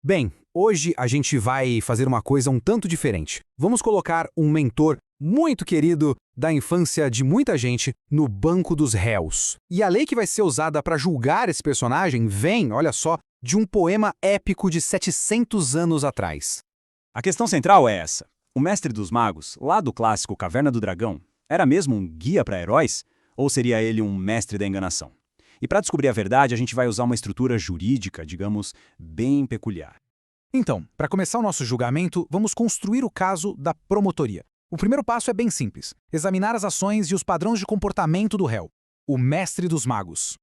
Bem, hoje a gente vai fazer uma coisa um tanto diferente. Vamos colocar um mentor muito querido da infância de muita gente no banco dos réus. E a lei que vai ser usada para julgar esse personagem vem, olha só, de um poema épico de 700 anos atrás. A questão central é essa. O mestre dos magos, lá do clássico Caverna do Dragão, era mesmo um guia para heróis? Ou seria ele um mestre da enganação? E para descobrir a verdade, a gente vai usar uma estrutura jurídica, digamos, bem peculiar. Então, para começar o nosso julgamento, vamos construir o caso da promotoria. O primeiro passo é bem simples: examinar as ações e os padrões de comportamento do réu, o mestre dos magos.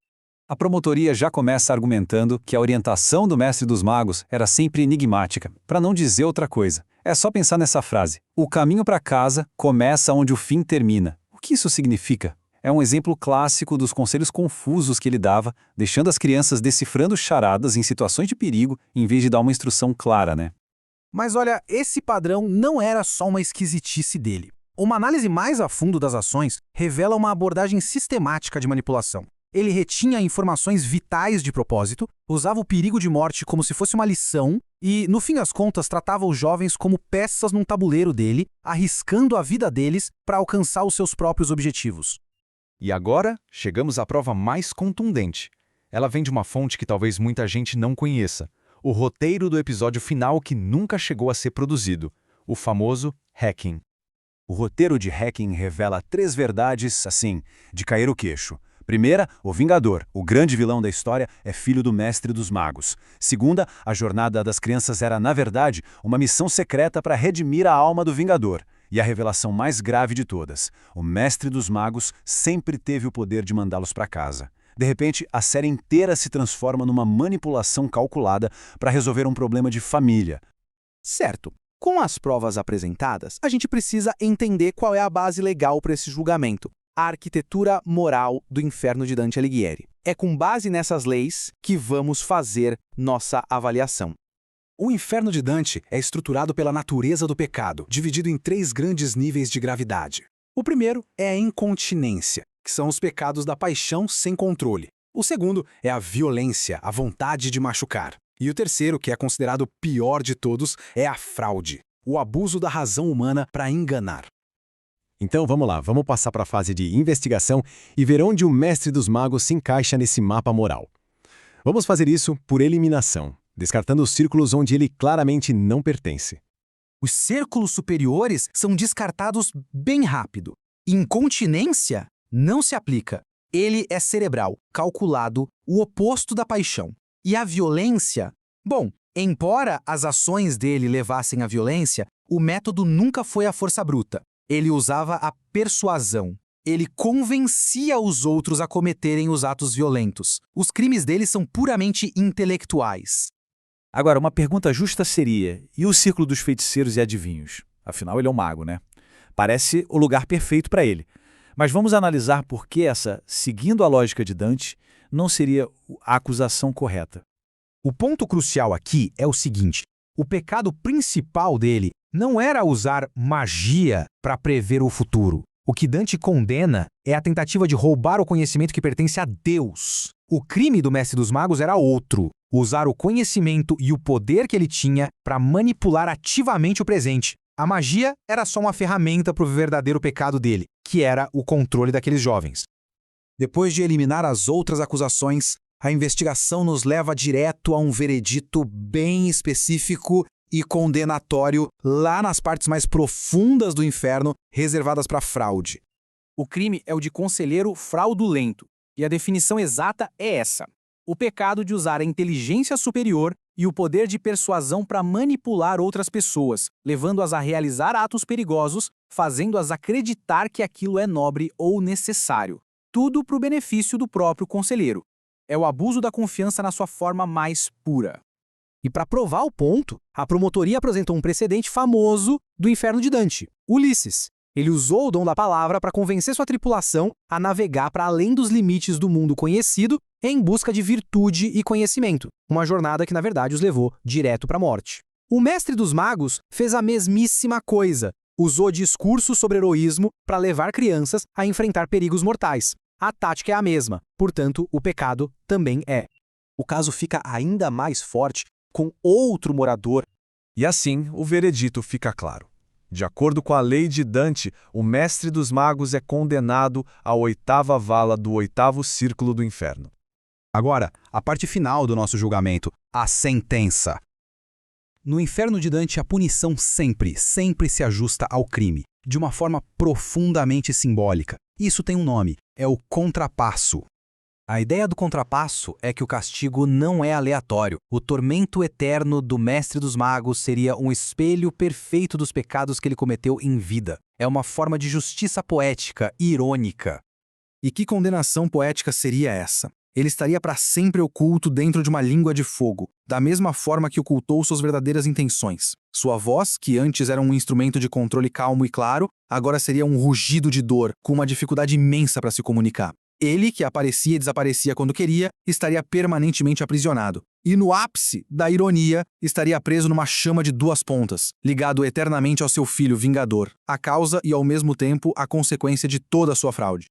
A promotoria já começa argumentando que a orientação do mestre dos magos era sempre enigmática, para não dizer outra coisa. É só pensar nessa frase: o caminho para casa começa onde o fim termina. O que isso significa? É um exemplo clássico dos conselhos confusos que ele dava, deixando as crianças decifrando charadas em situações de perigo, em vez de dar uma instrução clara, né? Mas olha, esse padrão não era só uma esquisitice dele. Uma análise mais a fundo das ações revela uma abordagem sistemática de manipulação. Ele retinha informações vitais de propósito, usava o perigo de morte como se fosse uma lição e, no fim das contas, tratava os jovens como peças num tabuleiro dele, arriscando a vida deles para alcançar os seus próprios objetivos. E agora, chegamos à prova mais contundente. Ela vem de uma fonte que talvez muita gente não conheça: o roteiro do episódio final que nunca chegou a ser produzido, o famoso Hacking. O roteiro de Hacking revela 3 verdades, assim, de cair o queixo. Primeira, o Vingador, o grande vilão da história, é filho do mestre dos magos. Segunda, a jornada das crianças era, na verdade, uma missão secreta para redimir a alma do Vingador. E a revelação mais grave de todas: o mestre dos magos sempre teve o poder de mandá-los para casa. De repente, a série inteira se transforma numa manipulação calculada para resolver um problema de família. Certo. Com as provas apresentadas, a gente precisa entender qual é a base legal para esse julgamento: a arquitetura moral do inferno de Dante Alighieri. É com base nessas leis que vamos fazer nossa avaliação. O inferno de Dante é estruturado pela natureza do pecado, dividido em 3 grandes níveis de gravidade. O primeiro é a incontinência, que são os pecados da paixão sem controle. O segundo é a violência, a vontade de machucar. E o terceiro, que é considerado o pior de todos, é a fraude, o abuso da razão humana para enganar. Então vamos lá, vamos passar para a fase de investigação e ver onde o mestre dos magos se encaixa nesse mapa moral. Vamos fazer isso por eliminação, descartando os círculos onde ele claramente não pertence. Os círculos superiores são descartados bem rápido. Incontinência não se aplica. Ele é cerebral, calculado, o oposto da paixão. E a violência? Bom, embora as ações dele levassem à violência, o método nunca foi a força bruta. Ele usava a persuasão. Ele convencia os outros a cometerem os atos violentos. Os crimes dele são puramente intelectuais. Agora, uma pergunta justa seria: e o círculo dos feiticeiros e adivinhos? Afinal, ele é um mago, né? Parece o lugar perfeito para ele. Mas vamos analisar por que essa, seguindo a lógica de Dante, não seria a acusação correta. O ponto crucial aqui é o seguinte: o pecado principal dele não era usar magia para prever o futuro. O que Dante condena é a tentativa de roubar o conhecimento que pertence a Deus. O crime do mestre dos magos era outro: usar o conhecimento e o poder que ele tinha para manipular ativamente o presente. A magia era só uma ferramenta para o verdadeiro pecado dele, que era o controle daqueles jovens. Depois de eliminar as outras acusações, a investigação nos leva direto a um veredito bem específico e condenatório lá nas partes mais profundas do inferno, reservadas para fraude. O crime é o de conselheiro fraudulento, e a definição exata é essa: o pecado de usar a inteligência superior e o poder de persuasão para manipular outras pessoas, levando-as a realizar atos perigosos, fazendo-as acreditar que aquilo é nobre ou necessário. Tudo para o benefício do próprio conselheiro. É o abuso da confiança na sua forma mais pura. E para provar o ponto, a promotoria apresentou um precedente famoso do inferno de Dante: Ulisses. Ele usou o dom da palavra para convencer sua tripulação a navegar para além dos limites do mundo conhecido em busca de virtude e conhecimento, uma jornada que, na verdade, os levou direto para a morte. O mestre dos magos fez a mesmíssima coisa: usou discursos sobre heroísmo para levar crianças a enfrentar perigos mortais. A tática é a mesma, portanto, o pecado também é. O caso fica ainda mais forte com outro morador. E assim, o veredito fica claro. De acordo com a lei de Dante, o mestre dos magos é condenado à 8ª vala do 8º círculo do inferno. Agora, a parte final do nosso julgamento, a sentença. No inferno de Dante, a punição sempre se ajusta ao crime, de uma forma profundamente simbólica. Isso tem um nome, é o contrapasso. A ideia do contrapasso é que o castigo não é aleatório. O tormento eterno do mestre dos magos seria um espelho perfeito dos pecados que ele cometeu em vida. É uma forma de justiça poética, irônica. E que condenação poética seria essa? Ele estaria para sempre oculto dentro de uma língua de fogo, da mesma forma que ocultou suas verdadeiras intenções. Sua voz, que antes era um instrumento de controle calmo e claro, agora seria um rugido de dor, com uma dificuldade imensa para se comunicar. Ele, que aparecia e desaparecia quando queria, estaria permanentemente aprisionado. E no ápice da ironia, estaria preso numa chama de 2 pontas, ligado eternamente ao seu filho vingador, a causa e ao mesmo tempo a consequência de toda a sua fraude.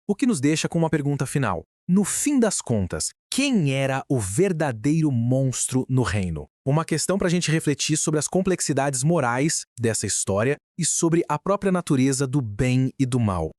O que nos deixa com uma pergunta final. No fim das contas, quem era o verdadeiro monstro no reino? Uma questão para a gente refletir sobre as complexidades morais dessa história e sobre a própria natureza do bem e do mal.